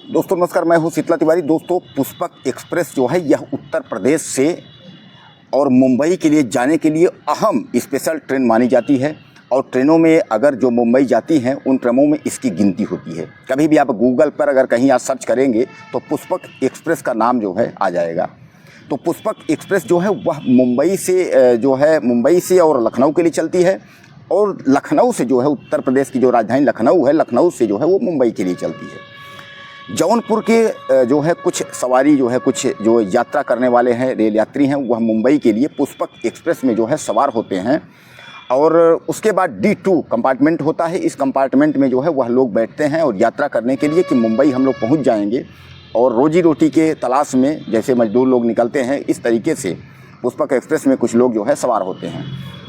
दोस्तों नमस्कार, मैं हूं शीतला तिवारी। दोस्तों पुष्पक एक्सप्रेस जो है यह उत्तर प्रदेश से और मुंबई के लिए जाने के लिए अहम स्पेशल ट्रेन मानी जाती है। और ट्रेनों में अगर जो मुंबई जाती हैं उन ट्रेनों में इसकी गिनती होती है। कभी भी आप गूगल पर अगर कहीं आप सर्च करेंगे तो पुष्पक एक्सप्रेस का नाम जो है आ जाएगा। तो पुष्पक एक्सप्रेस जो है वह मुंबई से और लखनऊ के लिए चलती है, और लखनऊ से जो है उत्तर प्रदेश की जो राजधानी लखनऊ है, लखनऊ से जो है वो मुंबई के लिए चलती है। जौनपुर के जो है कुछ सवारी जो है कुछ जो यात्रा करने वाले हैं, रेल यात्री हैं, वह मुंबई के लिए पुष्पक एक्सप्रेस में जो है सवार होते हैं। और उसके बाद D2 कंपार्टमेंट होता है। इस कंपार्टमेंट में जो है वह लोग बैठते हैं और यात्रा करने के लिए कि मुंबई हम लोग पहुंच जाएंगे। और रोजी रोटी के तलाश में जैसे मजदूर लोग निकलते हैं, इस तरीके से पुष्पक एक्सप्रेस में कुछ लोग जो है सवार होते हैं।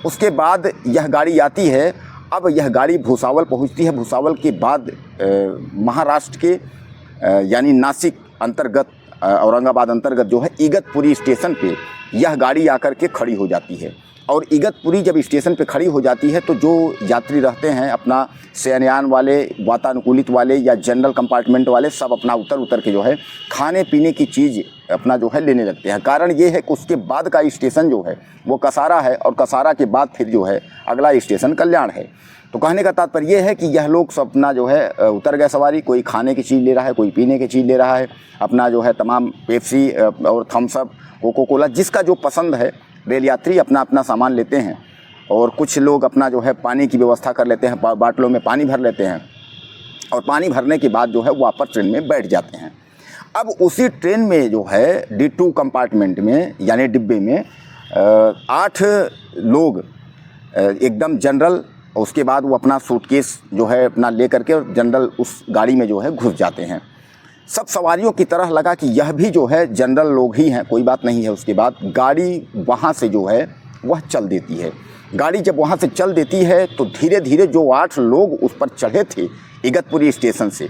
उसके बाद यह गाड़ी आती है। अब यह गाड़ी भुसावल पहुँचती है। भुसावल के बाद महाराष्ट्र के यानी नासिक अंतर्गत, औरंगाबाद अंतर्गत जो है इगतपुरी स्टेशन पे यह गाड़ी आकर के खड़ी हो जाती है। और इगतपुरी जब स्टेशन पे खड़ी हो जाती है तो जो यात्री रहते हैं अपना शयनयान वाले, वातानुकूलित वाले या जनरल कंपार्टमेंट वाले, सब अपना उतर के जो है खाने पीने की चीज़ अपना जो है लेने लगते हैं। कारण ये है कि उसके बाद का स्टेशन जो है वो कसारा है, और कसारा के बाद फिर जो है अगला स्टेशन कल्याण है। तो कहने का तात्पर्य यह है कि यह लोग सब अपना जो है उतर गए सवारी, कोई खाने की चीज़ ले रहा है, कोई पीने की चीज़ ले रहा है, अपना जो है तमाम पेप्सी और थम्स अप, कोको कोला, जिसका जो पसंद है रेल यात्री अपना अपना सामान लेते हैं। और कुछ लोग अपना जो है पानी की व्यवस्था कर लेते हैं, बाटलों में पानी भर लेते हैं, और पानी भरने के बाद जो है वापस ट्रेन में बैठ जाते हैं। अब उसी ट्रेन में जो है D2 कंपार्टमेंट में यानी डिब्बे में 8 लोग एकदम जनरल, उसके बाद वो अपना सूटकेस जो है अपना ले करके और जनरल उस गाड़ी में जो है घुस जाते हैं। सब सवारियों की तरह लगा कि यह भी जो है जनरल लोग ही हैं, कोई बात नहीं है। उसके बाद गाड़ी वहाँ से जो है वह चल देती है। गाड़ी जब वहाँ से चल देती है तो धीरे धीरे जो 8 लोग उस पर चढ़े थे इगतपुरी स्टेशन से,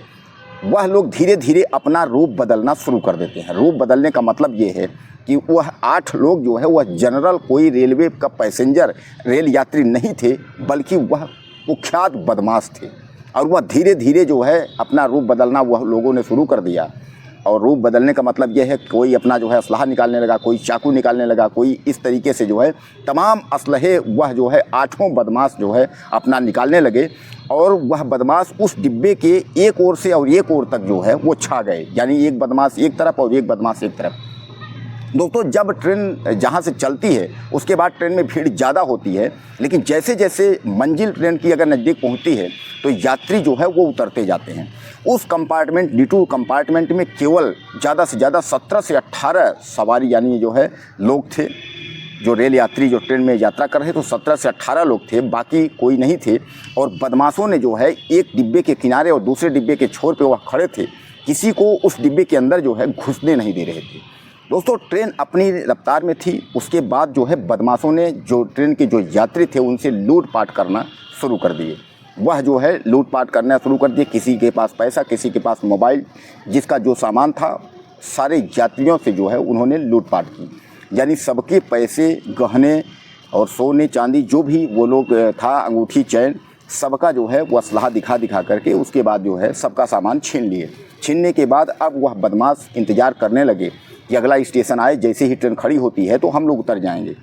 वह लोग धीरे धीरे अपना रूप बदलना शुरू कर देते हैं। रूप बदलने का मतलब ये है कि वह 8 लोग जो है वह जनरल कोई रेलवे का पैसेंजर रेल यात्री नहीं थे, बल्कि वह कुख्यात बदमाश थे। और वह धीरे धीरे जो है अपना रूप बदलना वह लोगों ने शुरू कर दिया। और रूप बदलने का मतलब यह है कोई अपना जो है असलहा निकालने लगा, कोई चाकू निकालने लगा, कोई इस तरीके से जो है तमाम असलहे वह जो है 8 बदमाश जो है अपना निकालने लगे। और वह बदमाश उस डिब्बे के एक ओर से और एक ओर तक जो है वो छा गए, यानी एक बदमाश एक तरफ और एक बदमाश एक तरफ। दोस्तों जब ट्रेन जहाँ से चलती है उसके बाद ट्रेन में भीड़ ज़्यादा होती है, लेकिन जैसे जैसे मंजिल ट्रेन की अगर नज़दीक पहुँचती है तो यात्री जो है वो उतरते जाते हैं। उस कंपार्टमेंट D2 कंपार्टमेंट में केवल ज़्यादा से ज़्यादा 17 से 18 सवारी यानी जो है लोग थे, जो रेल यात्री जो ट्रेन में यात्रा कर रहे थे। तो 17 से 18 लोग थे, बाकी कोई नहीं थे। और बदमाशों ने जो है एक डिब्बे के किनारे और दूसरे डिब्बे के छोर पे वह खड़े थे, किसी को उस डिब्बे के अंदर जो है घुसने नहीं दे रहे थे। दोस्तों ट्रेन अपनी रफ्तार में थी। उसके बाद जो है बदमाशों ने जो ट्रेन के जो यात्री थे उनसे लूटपाट करना शुरू कर दिए। वह जो है लूटपाट करना शुरू कर दिए। किसी के पास पैसा, किसी के पास मोबाइल, जिसका जो सामान था सारे यात्रियों से जो है उन्होंने लूटपाट की। यानी सबके पैसे, गहने और सोने चांदी जो भी वो लोग था, अंगूठी, चैन, सबका जो है वो असलहा दिखा करके उसके बाद जो है सबका सामान छीन लिए। छीनने के बाद अब वह बदमाश इंतज़ार करने लगे कि अगला स्टेशन आए, जैसे ही ट्रेन खड़ी होती है तो हम लोग उतर जाएंगे।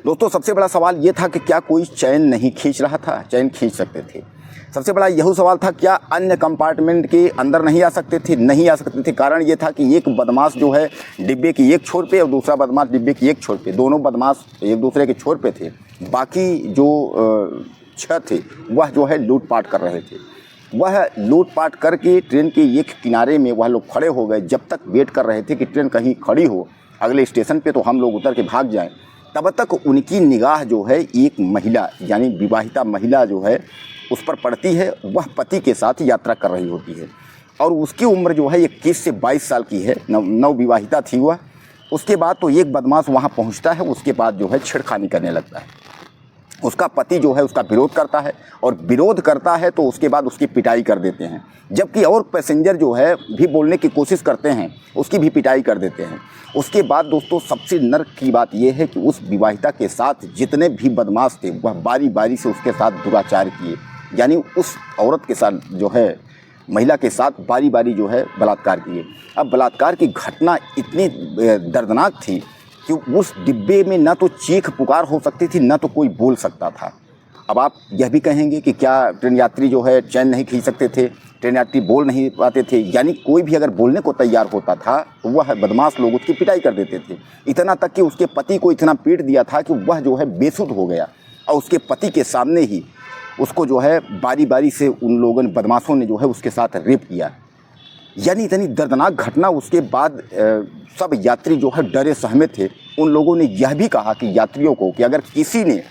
दोस्तों सबसे बड़ा सवाल ये था कि क्या कोई चैन नहीं खींच रहा था? चैन खींच सकते थे। सबसे बड़ा यही सवाल था, क्या अन्य कंपार्टमेंट के अंदर नहीं आ सकते थे? नहीं आ सकते थे। कारण ये था कि एक बदमाश जो है डिब्बे की एक छोर पे और दूसरा बदमाश डिब्बे की एक छोर पे, दोनों बदमाश एक दूसरे के छोर पे थे। बाकी जो 6 थे वह जो है लूटपाट कर रहे थे। वह लूटपाट करके ट्रेन के एक किनारे में वह लोग खड़े हो गए। जब तक वेट कर रहे थे कि ट्रेन कहीं खड़ी हो अगले स्टेशन पे तो हम लोग उतर के भाग जाएं, तब तक उनकी निगाह जो है एक महिला यानी विवाहिता महिला जो है उस पर पड़ती है। वह पति के साथ यात्रा कर रही होती है और उसकी उम्र जो है 21 से 22 साल की है, नवविवाहिता थी वह। उसके बाद तो एक बदमाश वहाँ पहुँचता है, उसके बाद जो है छेड़खानी करने लगता है। उसका पति जो है उसका विरोध करता है, और विरोध करता है तो उसके बाद उसकी पिटाई कर देते हैं। जबकि और पैसेंजर जो है भी बोलने की कोशिश करते हैं, उसकी भी पिटाई कर देते हैं। उसके बाद दोस्तों सबसे नर्क की बात यह है कि उस विवाहिता के साथ जितने भी बदमाश थे वह बारी बारी से उसके साथ दुराचार किए। यानी उस औरत के साथ जो है महिला के साथ बारी बारी जो है बलात्कार किए। अब बलात्कार की घटना इतनी दर्दनाक थी कि उस डिब्बे में ना तो चीख पुकार हो सकती थी, ना तो कोई बोल सकता था। अब आप यह भी कहेंगे कि क्या ट्रेन यात्री जो है चैन नहीं खींच सकते थे, ट्रेन यात्री बोल नहीं पाते थे? यानी कोई भी अगर बोलने को तैयार होता था तो वह बदमाश लोग उसकी पिटाई कर देते थे। इतना तक कि उसके पति को इतना पीट दिया था कि वह जो है बेसुध हो गया और उसके पति के सामने ही उसको जो है बारी बारी से उन लोगों ने, बदमाशों ने जो है उसके साथ रेप किया। यानी इतनी दर्दनाक घटना। उसके बाद सब यात्री जो है डरे सहमे थे। उन लोगों ने यह भी कहा कि यात्रियों को कि अगर किसी ने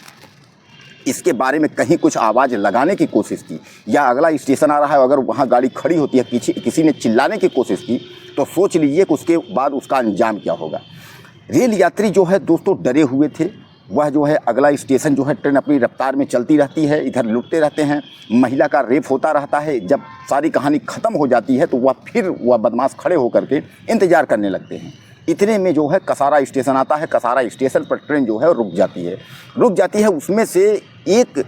इसके बारे में कहीं कुछ आवाज़ लगाने की कोशिश की या अगला स्टेशन आ रहा है अगर वहाँ गाड़ी खड़ी होती है, किसी ने चिल्लाने की कोशिश की, तो सोच लीजिए कि उसके बाद उसका अंजाम क्या होगा। रेल यात्री जो है दोस्तों डरे हुए थे। वह जो है अगला स्टेशन जो है, ट्रेन अपनी रफ्तार में चलती रहती है, इधर लुटते रहते हैं, महिला का रेप होता रहता है। जब सारी कहानी ख़त्म हो जाती है तो वह बदमाश खड़े होकर के इंतज़ार करने लगते हैं। इतने में जो है कसारा स्टेशन आता है। कसारा स्टेशन पर ट्रेन जो है रुक जाती है। उसमें से एक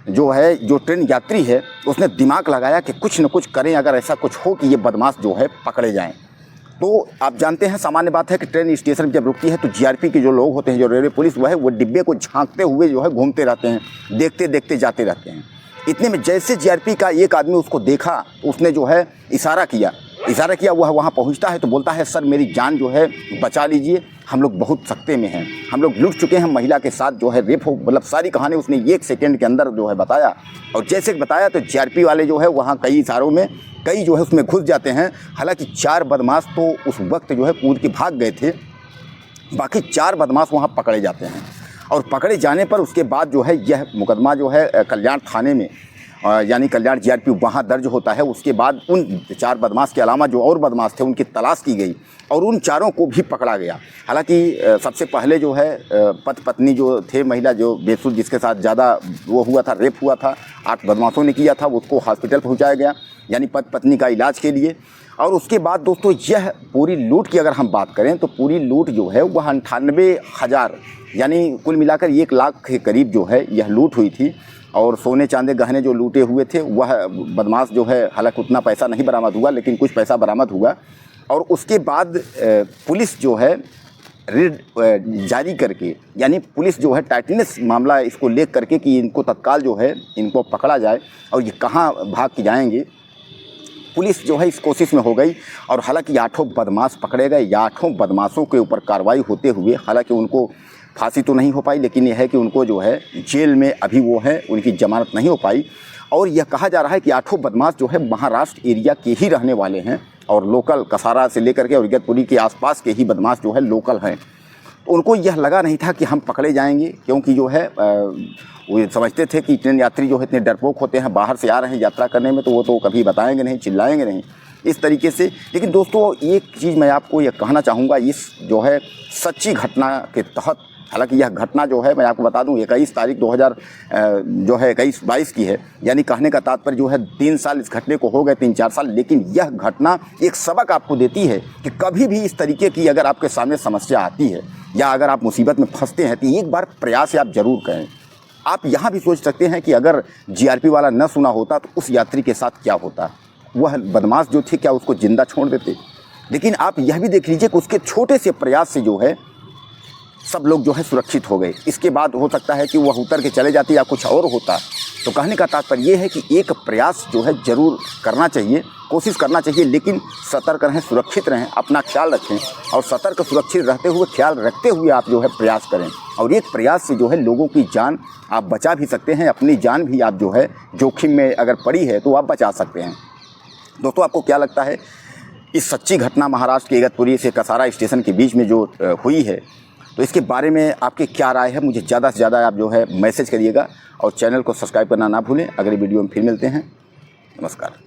जो ट्रेन यात्री है उसने दिमाग लगाया कि कुछ न कुछ करें, अगर ऐसा कुछ हो कि ये बदमाश जो है पकड़े जाएं। तो आप जानते हैं, सामान्य बात है कि ट्रेन स्टेशन जब रुकती है तो जीआरपी के जो लोग होते हैं, जो रेलवे पुलिस वो डिब्बे को झांकते हुए जो है घूमते रहते हैं, देखते देखते जाते रहते हैं। इतने में जैसे जीआरपी का एक आदमी उसको देखा, उसने जो है इशारा किया, वह वहाँ पहुँचता है तो बोलता है, सर मेरी जान जो है बचा लीजिए, हम लोग बहुत सख्ते में हैं, हम लोग लुट चुके हैं, महिला के साथ जो है रेप हो। मतलब सारी कहानी उसने 1 सेकंड के अंदर जो है बताया। और जैसे बताया तो जीआरपी वाले जो है वहाँ कई इशारों में कई जो है उसमें घुस जाते हैं। हालांकि 4 बदमाश तो उस वक्त जो है कूद के भाग गए थे, बाकी 4 बदमाश वहाँ पकड़े जाते हैं। और पकड़े जाने पर उसके बाद जो है यह मुकदमा जो है कल्याण थाने में, यानी कल्याण जीआरपी वहाँ दर्ज होता है। उसके बाद उन 4 बदमाश के अलावा जो और बदमाश थे उनकी तलाश की गई और उन चारों को भी पकड़ा गया। हालांकि सबसे पहले जो है पति पत्नी जो थे, महिला जो बेसुध जिसके साथ ज़्यादा वो हुआ था, रेप हुआ था, 8 बदमाशों ने किया था, उसको हॉस्पिटल पहुँचाया गया, यानी पति पत्नी का इलाज के लिए। और उसके बाद दोस्तों यह पूरी लूट की अगर हम बात करें तो पूरी लूट जो है वह 98,000 यानी कुल मिलाकर 1 लाख के करीब जो है यह लूट हुई थी। और सोने चांदी गहने जो लूटे हुए थे वह बदमाश जो है, हालांकि उतना पैसा नहीं बरामद हुआ लेकिन कुछ पैसा बरामद हुआ। और उसके बाद पुलिस जो है रेड जारी करके, यानी पुलिस जो है टाइटनेस मामला इसको ले करके कि इनको तत्काल जो है इनको पकड़ा जाए और ये कहाँ भाग के जाएंगे, पुलिस जो है इस कोशिश में हो गई। और हालांकि 8 बदमाश पकड़े गए। 8 बदमाशों के ऊपर कार्रवाई होते हुए हालांकि उनको फांसी तो नहीं हो पाई, लेकिन यह है कि उनको जो है जेल में अभी वो है, उनकी जमानत नहीं हो पाई। और यह कहा जा रहा है कि 8 बदमाश जो है महाराष्ट्र एरिया के ही रहने वाले हैं और लोकल कसारा से लेकर के और इगतपुरी के आसपास के ही बदमाश जो है लोकल हैं। तो उनको यह लगा नहीं था कि हम पकड़े जाएंगे, क्योंकि जो है वो समझते थे कि ट्रेन यात्री जो है इतने डरपोक होते हैं, बाहर से आ रहे हैं यात्रा करने में, तो वो तो कभी बताएंगे नहीं, चिल्लाएंगे नहीं, इस तरीके से। लेकिन दोस्तों एक चीज़ मैं आपको यह कहना चाहूँगा, इस जो है सच्ची घटना के तहत, हालांकि यह घटना जो है मैं आपको बता दूं 21 तारीख 2022 की है, यानी कहने का तात्पर्य जो है 3 साल इस घटने को हो गए, 3-4 साल। लेकिन यह घटना एक सबक आपको देती है कि कभी भी इस तरीके की अगर आपके सामने समस्या आती है या अगर आप मुसीबत में फंसते हैं तो एक बार प्रयास आप ज़रूर करें। आप यहाँ भी सोच सकते हैं कि अगर जीआरपी वाला न सुना होता तो उस यात्री के साथ क्या होता, वह बदमाश जो थे क्या उसको जिंदा छोड़ देते। लेकिन आप यह भी देख लीजिए कि उसके छोटे से प्रयास से जो है सब लोग जो है सुरक्षित हो गए। इसके बाद हो सकता है कि वह उतर के चले जाते या कुछ और होता। तो कहने का तात्पर्य ये है कि एक प्रयास जो है ज़रूर करना चाहिए, कोशिश करना चाहिए, लेकिन सतर्क रहें, सुरक्षित रहें, अपना ख्याल रखें और सतर्क सुरक्षित रहते हुए, ख्याल रखते हुए आप जो है प्रयास करें। और एक प्रयास से जो है लोगों की जान आप बचा भी सकते हैं, अपनी जान भी आप जो है जोखिम में अगर पड़ी है तो आप बचा सकते हैं। दोस्तों आपको क्या लगता है इस सच्ची घटना महाराष्ट्र के इगतपुरी से कसारा स्टेशन के बीच में जो हुई है, तो इसके बारे में आपकी क्या राय है? मुझे ज़्यादा से ज़्यादा आप जो है मैसेज करिएगा और चैनल को सब्सक्राइब करना ना भूलें। अगली वीडियो में फिर मिलते हैं। नमस्कार।